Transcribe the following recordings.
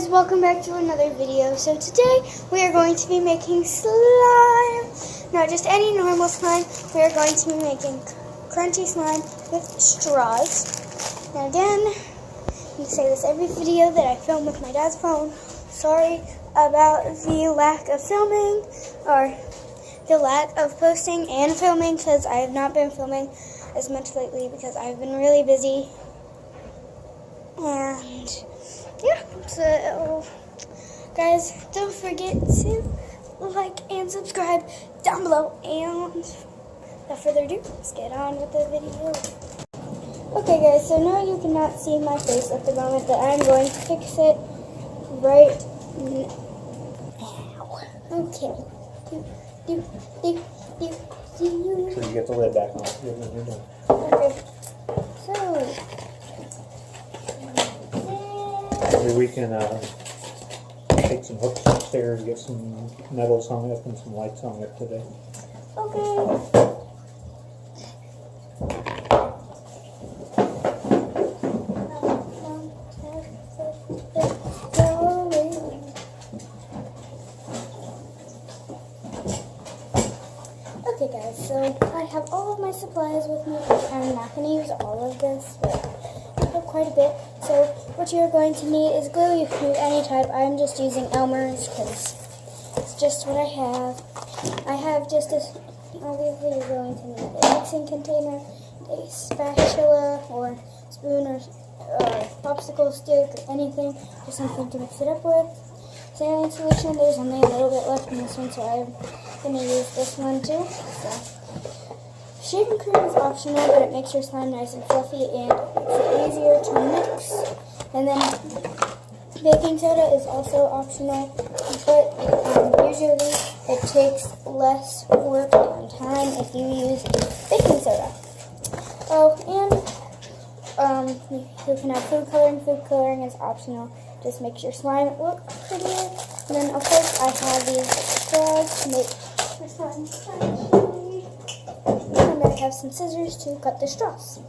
welcome back to another video. So today we are going to be making slime. Not just any normal slime, we are going to be making crunchy slime with straws. Now again, I say this every video that I film with my dad's phone. Sorry about the lack of filming, or the lack of posting and filming, because I have not been filming as much lately because I've been really busy. And yeah, so guys, don't forget to like and subscribe down below. And without further ado, let's get on with the video. Okay guys, so now you cannot see my face at the moment, but I'm going to fix it right now. Okay. So you get the lid back on. You're done. Okay. So Maybe we can take some hooks upstairs, get some metals hung up and some lights hung up today. okay. Okay guys, so I have all of my supplies with me. I'm not going to use all of this, but I have quite a bit. So what you're going to need is glue. You can use any type. I'm just using Elmer's because it's just what I have. I have just a, obviously you're going to need a mixing container, a spatula or spoon or popsicle stick or anything, just something to mix it up with. Saline solution, there's only a little bit left in this one, so I'm going to use this one too. So, shaving cream is optional, but it makes your slime nice and fluffy and makes it easier to mix. And then baking soda is also optional, but usually it takes less work and time if you use baking soda. Oh, and you can have food coloring. Food coloring is optional. Just makes your slime look prettier. And then, of course, I have these straws to make my slime crunchy. And I have some scissors to cut the straws.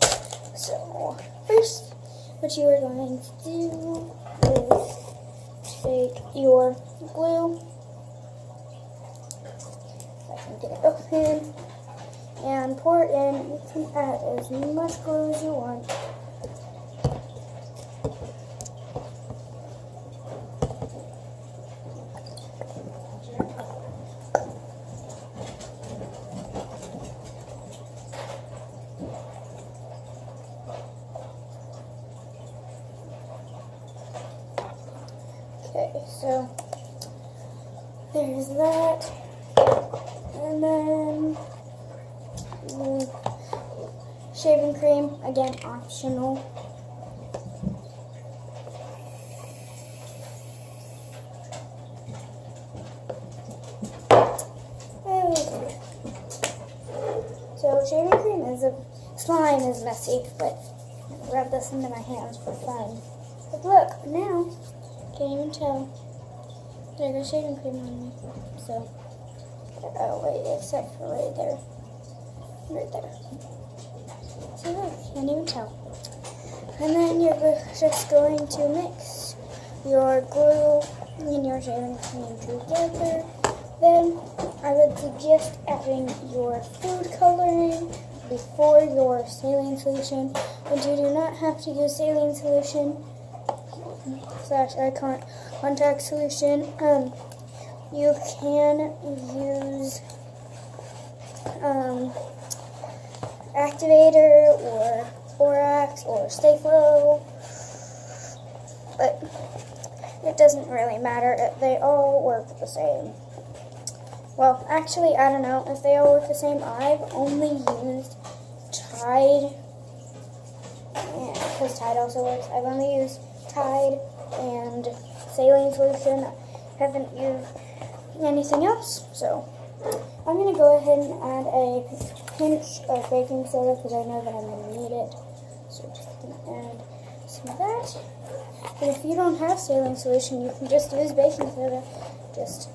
So, first, what you are going to do is take your glue, if I can get it open, and pour it in. You can add as much glue as you want. Okay, so there's that, and then shaving cream, again optional. Okay. So shaving cream slime is messy, but I rub this into my hands for fun. But look, now can't even tell. There goes shaving cream on me. So, oh wait, except for right there. Right there. So look, can't even tell. And then you're just going to mix your glue and your shaving cream together. Then I would suggest adding your food coloring before your saline solution. But you do not have to use saline solution / eye contact solution. You can use activator or borax or Stay-Flo, but it doesn't really matter. They all work the same. Well, actually, I don't know if they all work the same. I've only used Tide, because Tide also works. I've only used Tide and saline solution. I haven't used anything else, so I'm going to go ahead and add a pinch of baking soda because I know that I'm going to need it. So I'm just going to add some of that. But if you don't have saline solution, you can just use baking soda. Just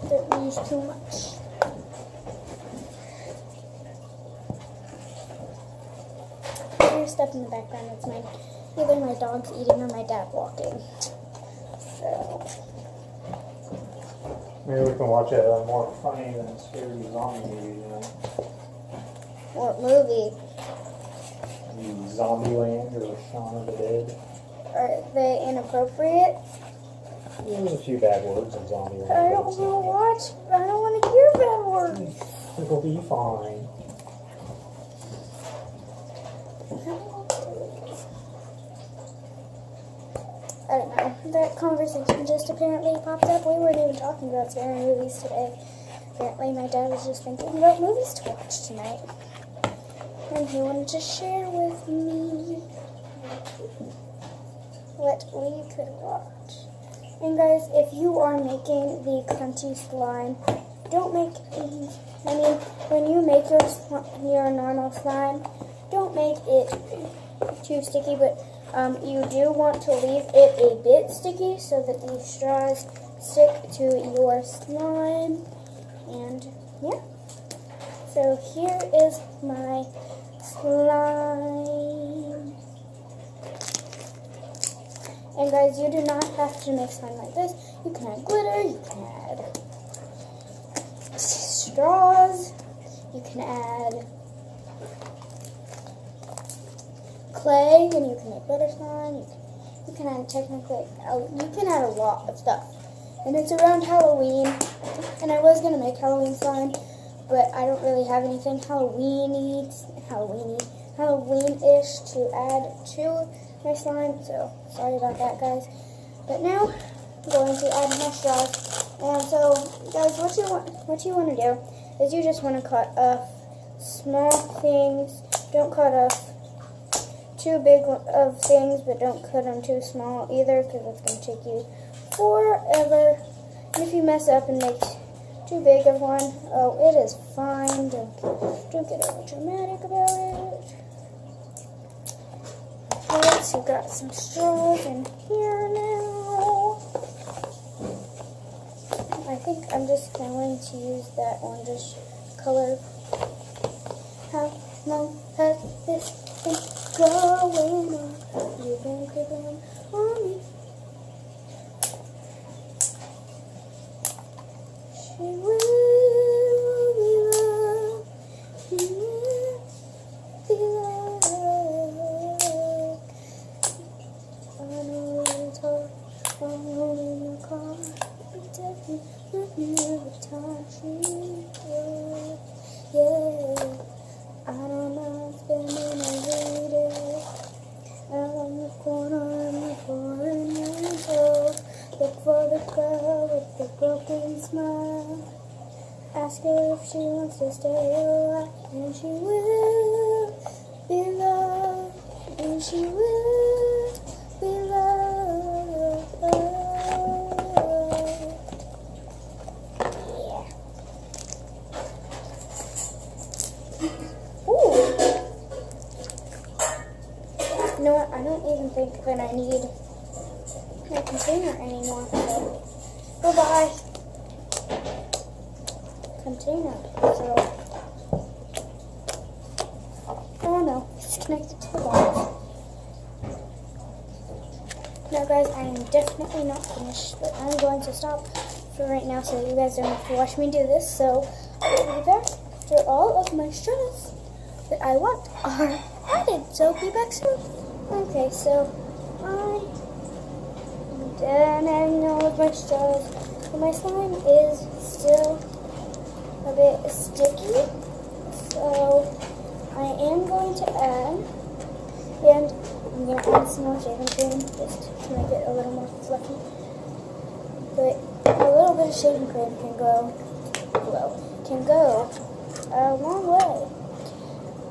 don't use too much. There's stuff in the background. It's either my dog's eating or my dad walking. So, Maybe we can watch a more funny than scary zombie movie tonight. what movie? Zombieland or Shaun of the Dead. Are they inappropriate? There's a few bad words in Zombieland. I don't want to watch. I don't want to hear bad words. It'll be fine. I don't know. That conversation just apparently popped up. We weren't even talking about scary movies today. Apparently my dad was just thinking about movies to watch tonight. And he wanted to share with me what we could watch. And guys, if you are making the crunchy slime, don't make when you make your normal slime, don't make it too sticky, but you do want to leave it a bit sticky so that the straws stick to your slime. And yeah, so here is my slime. And guys, you do not have to make slime like this. You can add glitter, you can add straws, you can add clay, and you can make butter slime. You can add technically, you can add a lot of stuff. And it's around Halloween, and I was gonna make Halloween slime, but I don't really have anything Halloween-ish to add to my slime, so sorry about that, guys. But now I'm going to add my straws. And so, guys, what you want to do is you just want to cut off small things. Don't cut off too big of things, but don't cut them too small either, because it's going to take you forever. And if you mess up and make too big of one, oh, it is fine. Don't get over dramatic about it. Alright, so got some straws in here now. I think I'm just going to use that orangish color. How long has this been going on? You've been creeping on me. She will be loved. She will be loved. I know it's hard. I'm in the car. Protecting every time she goes. Yeah. I don't mind spending every day out on the corner in the pouring rain. Look for the girl with the broken smile. Ask her if she wants to stay alive, and she will be loved, and she will be loved. Yeah. Ooh. You know what? I don't even think that I need my container anymore. So, goodbye. Container. So, oh no, it's connected to the box. Now, guys, I am definitely not finished, but I'm going to stop for right now so you guys don't have to watch me do this. So, I will be back after all of my straws that I want are added. So, be back soon. Okay, so I'm done adding all of my straws. But my slime is still a bit sticky, so I am going to add, and I'm going to add some more shaving cream just to make it a little more fluffy. But a little bit of shaving cream can go a long way.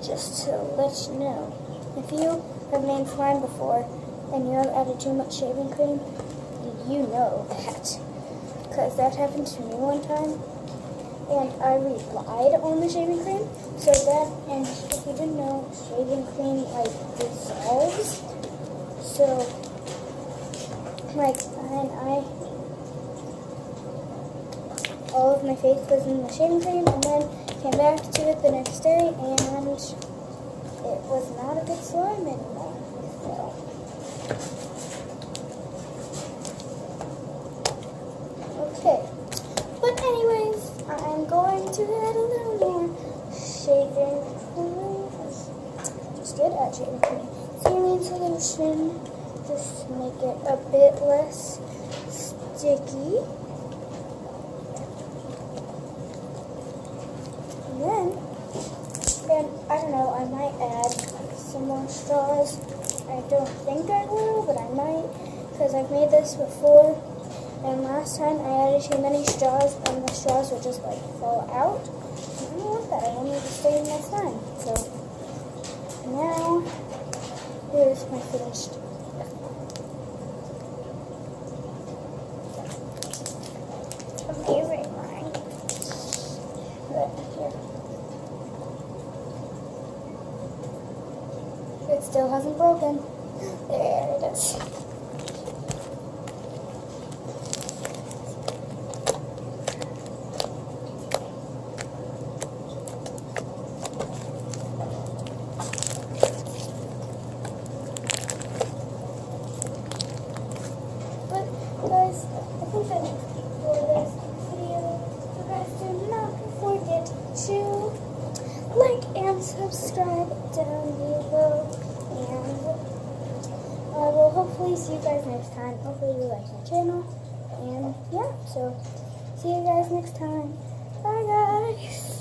Just to let you know, if you have made slime before and you have added too much shaving cream, you know that, because that happened to me one time. And I relied on the shaving cream, so that, and if you didn't know, shaving cream, like, dissolves, so, like, and all of my face was in the shaving cream, and then came back to it the next day, and it was not a good slime anymore, so. Okay. But anyways, I'm going to add a little more shaving cream. Just good at shaving cream. Saline solution. Just make it a bit less sticky. And then, I don't know, I might add some more straws. I don't think I will, but I might, because I've made this before. And last time I added too many straws, and the straws would just like fall out. I don't want that. I want it to stay next time. So now here's my finished. Amazing line. But here. It still hasn't broken. There it is. Guys, I think that's for this video. So guys, do not forget to like and subscribe down below. And I will hopefully see you guys next time. Hopefully you like my channel. And yeah, so see you guys next time. Bye guys.